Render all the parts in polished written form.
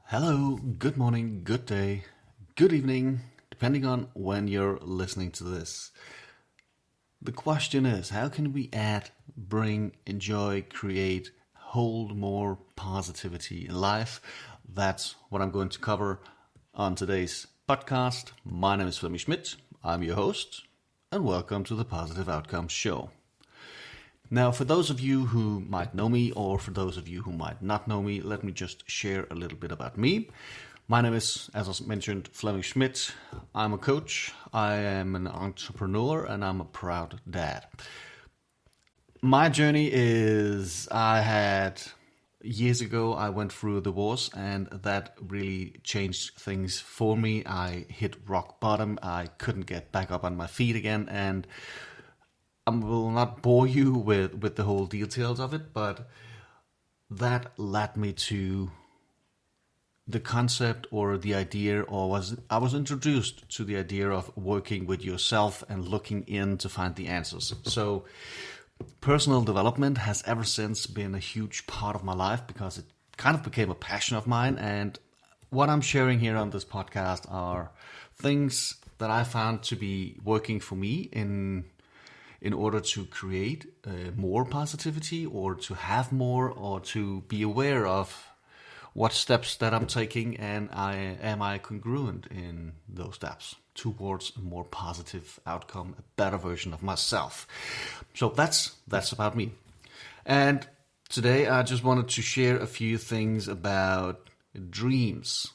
Hello, good morning, good day, good evening, depending on when you're listening to this. The question is, how can we add, bring, enjoy, create, hold more positivity in life? That's what I'm going to cover on today's podcast. My name is Flemming Schmidt. I'm your host, and welcome to the Positive Outcomes Show. Now, for those of you who might know me, or for those of you who might not know me, let me just share a little bit about me. My name is, as I mentioned, Flemming Schmidt. I'm a coach, I am an entrepreneur, and I'm a proud dad. My journey is, years ago, I went through a divorce, and that really changed things for me. I hit rock bottom, I couldn't get back up on my feet again, and I will not bore you with the whole details of it, but that led me to the concept or the idea, I was introduced to the idea of working with yourself and looking in to find the answers. So personal development has ever since been a huge part of my life because it kind of became a passion of mine. And what I'm sharing here on this podcast are things that I found to be working for me in order to create more positivity, or to have more, or to be aware of what steps that I'm taking, and am I congruent in those steps towards a more positive outcome, a better version of myself. So that's about me. And today I just wanted to share a few things about dreams.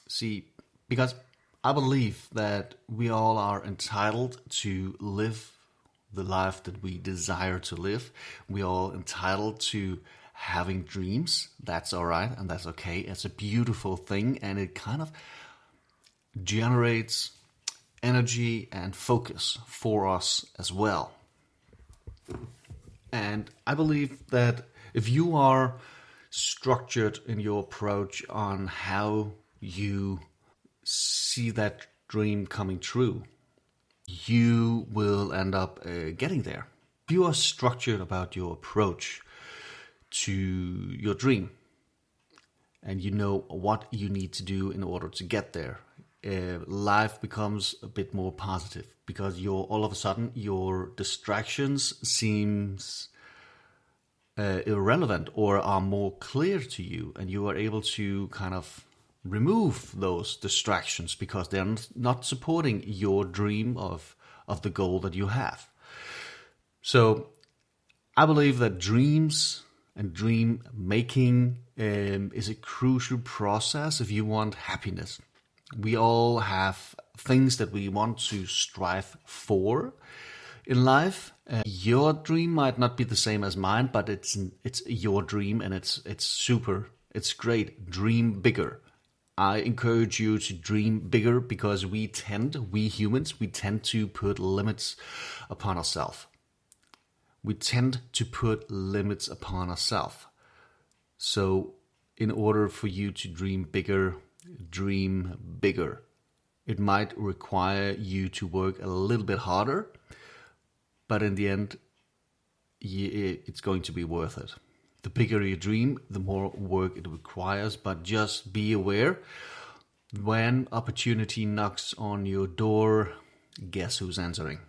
See, because I believe that we all are entitled to live the life that we desire to live. We all entitled to having dreams. That's all right, and that's okay. It's a beautiful thing, and it kind of generates energy and focus for us as well. And I believe that if you are structured in your approach on how you see that dream coming true, you will end up getting there. If you are structured about your approach to your dream, and you know what you need to do in order to get there, life becomes a bit more positive, because all of a sudden your distractions seems irrelevant, or are more clear to you, and you are able to kind of remove those distractions because they're not supporting your dream of the goal that you have. So I believe that dreams and dream making is a crucial process if you want happiness. We all have things that we want to strive for in life. Your dream might not be the same as mine, but it's your dream, and it's great. Dream bigger. I encourage you to dream bigger, because we humans tend to put limits upon ourselves. So in order for you to dream bigger, dream bigger. It might require you to work a little bit harder, but in the end, it's going to be worth it. The bigger your dream, the more work it requires, but just be aware, when opportunity knocks on your door, guess who's answering?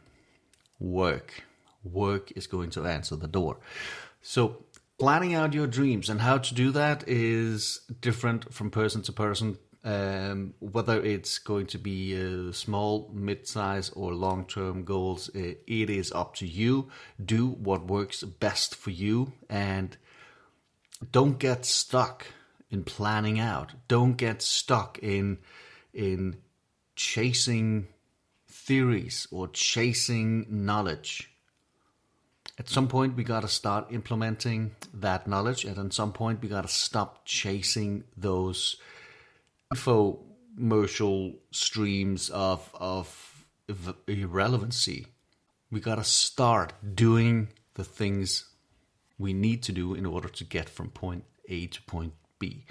Work. Work is going to answer the door. So planning out your dreams and how to do that is different from person to person. Whether it's going to be small, mid-size, or long-term goals, it is up to you. Do what works best for you, and don't get stuck in planning out. Don't get stuck in chasing theories or chasing knowledge. At some point, we got to start implementing that knowledge, and at some point, we got to stop chasing those infomercial streams of irrelevancy. We got to start doing the things we need to do in order to get from point A to point B.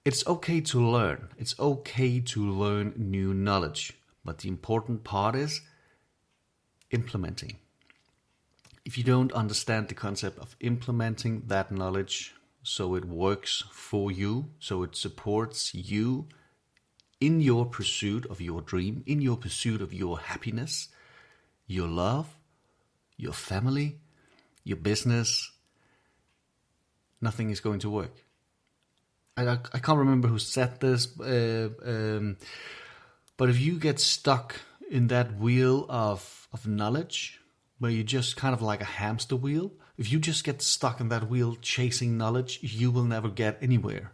It's okay to learn. It's okay to learn new knowledge. But the important part is implementing. If you don't understand the concept of implementing that knowledge, so it works for you, so it supports you in your pursuit of your dream, in your pursuit of your happiness, your love, your family, your business, nothing is going to work. I can't remember who said this, but if you get stuck in that wheel of knowledge, where you just kind of like a hamster wheel, if you just get stuck in that wheel chasing knowledge, you will never get anywhere.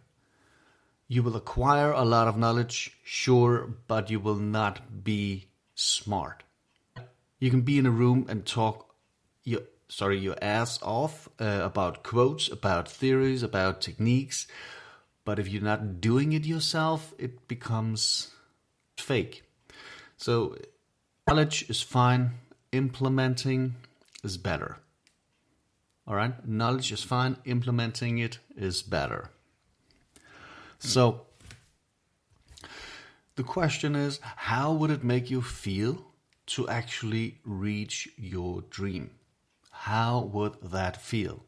You will acquire a lot of knowledge, sure, but you will not be smart. You can be in a room and talk your ass off about quotes, about theories, about techniques, but if you're not doing it yourself, it becomes fake. So knowledge is fine, implementing is better. All right, knowledge is fine, implementing it is better. So the question is, how would it make you feel to actually reach your dream? How would that feel?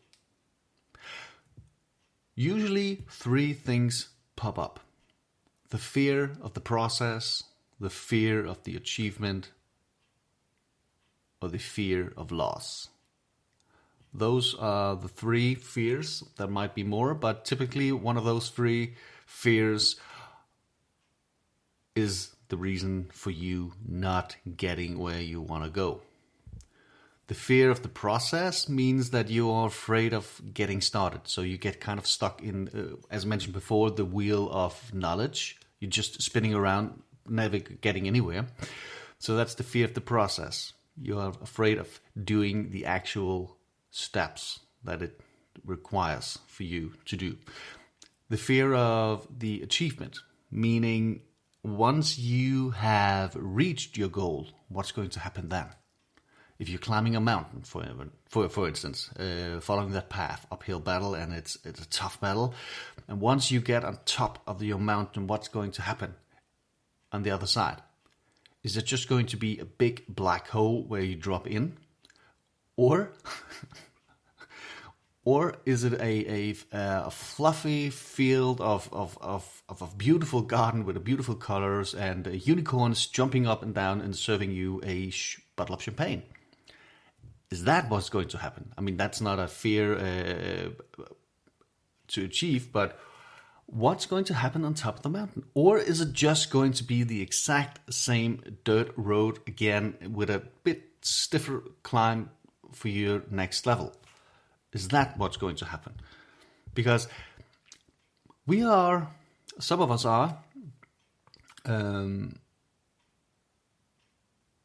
Usually 3 things pop up: the fear of the process, the fear of the achievement, or the fear of loss. Those are the 3 fears. There might be more, but typically one of those 3 fears is the reason for you not getting where you want to go. The fear of the process means that you are afraid of getting started. So you get kind of stuck in, as mentioned before, the wheel of knowledge. You're just spinning around, never getting anywhere. So that's the fear of the process. You are afraid of doing the actual steps that it requires for you to do. The fear of the achievement, meaning once you have reached your goal, what's going to happen then? If you're climbing a mountain, for instance, following that path, uphill battle, and it's a tough battle, and once you get on top of your mountain, what's going to happen on the other side? Is it just going to be a big black hole where you drop in? Or is it a fluffy field of a beautiful garden with beautiful colors and unicorns jumping up and down and serving you a bottle of champagne? Is that what's going to happen? I mean, that's not a fear to achieve, but what's going to happen on top of the mountain? Or is it just going to be the exact same dirt road again with a bit stiffer climb for your next level? Is that what's going to happen? Because some of us are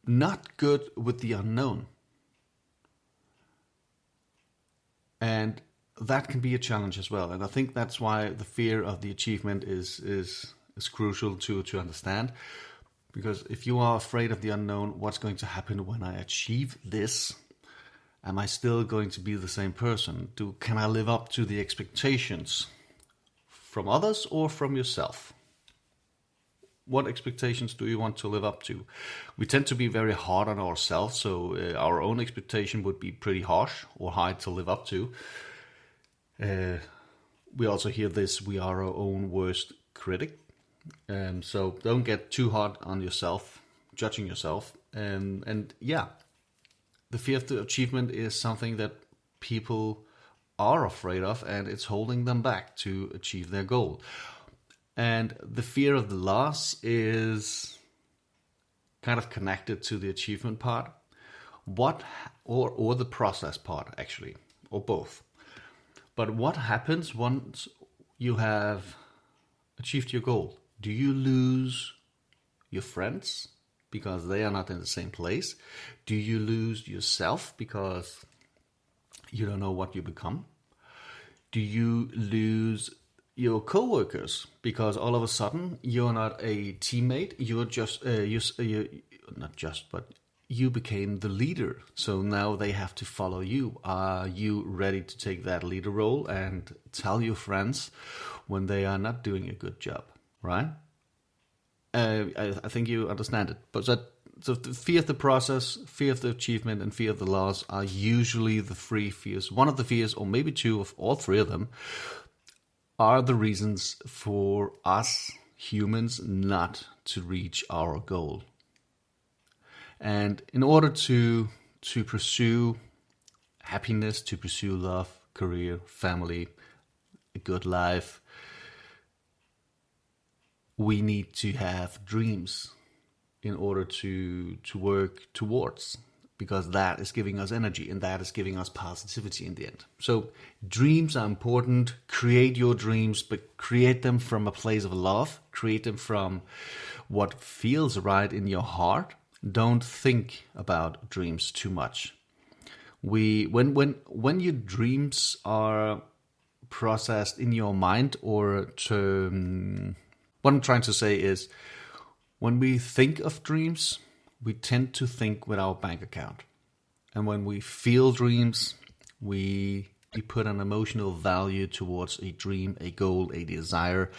not good with the unknown. And that can be a challenge as well. And I think that's why the fear of the achievement is crucial to understand. Because if you are afraid of the unknown, what's going to happen when I achieve this? Am I still going to be the same person? Can I live up to the expectations from others or from yourself? What expectations do you want to live up to? We tend to be very hard on ourselves, so our own expectation would be pretty harsh or hard to live up to. We also hear this: we are our own worst critic. So don't get too hard on yourself, judging yourself. And yeah, the fear of the achievement is something that people are afraid of, and it's holding them back to achieve their goal. And the fear of the loss is kind of connected to the achievement part, or the process part, actually, or both. But what happens once you have achieved your goal? Do you lose your friends because they are not in the same place? Do you lose yourself because you don't know what you become? Do you lose your co-workers because all of a sudden you're not a teammate, you're just you became the leader, so now they have to follow you? Are you ready to take that leader role and tell your friends when they are not doing a good job, right? I think you understand it. But so the fear of the process, fear of the achievement, and fear of the loss are usually the 3 fears. One of the fears, or maybe 2 of all 3 of them, are the reasons for us humans not to reach our goal. And in order to pursue happiness, to pursue love, career, family, a good life, we need to have dreams in order to work towards, because that is giving us energy and that is giving us positivity in the end. So dreams are important. Create your dreams, but create them from a place of love. Create them from what feels right in your heart. Don't think about dreams too much. When your dreams are processed in your mind, or what I'm trying to say is, when we think of dreams, we tend to think with our bank account. And when we feel dreams, we put an emotional value towards a dream, a goal, a desire.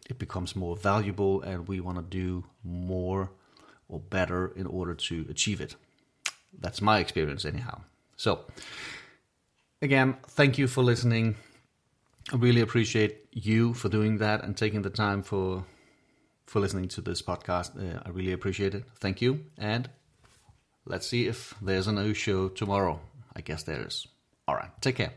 It becomes more valuable and we want to do more or better in order to achieve it. That's my experience anyhow. So, again, thank you for listening. I really appreciate you for doing that and taking the time for listening to this podcast. I really appreciate it. Thank you. And let's see if there's a new show tomorrow. I guess there is. All right. Take care.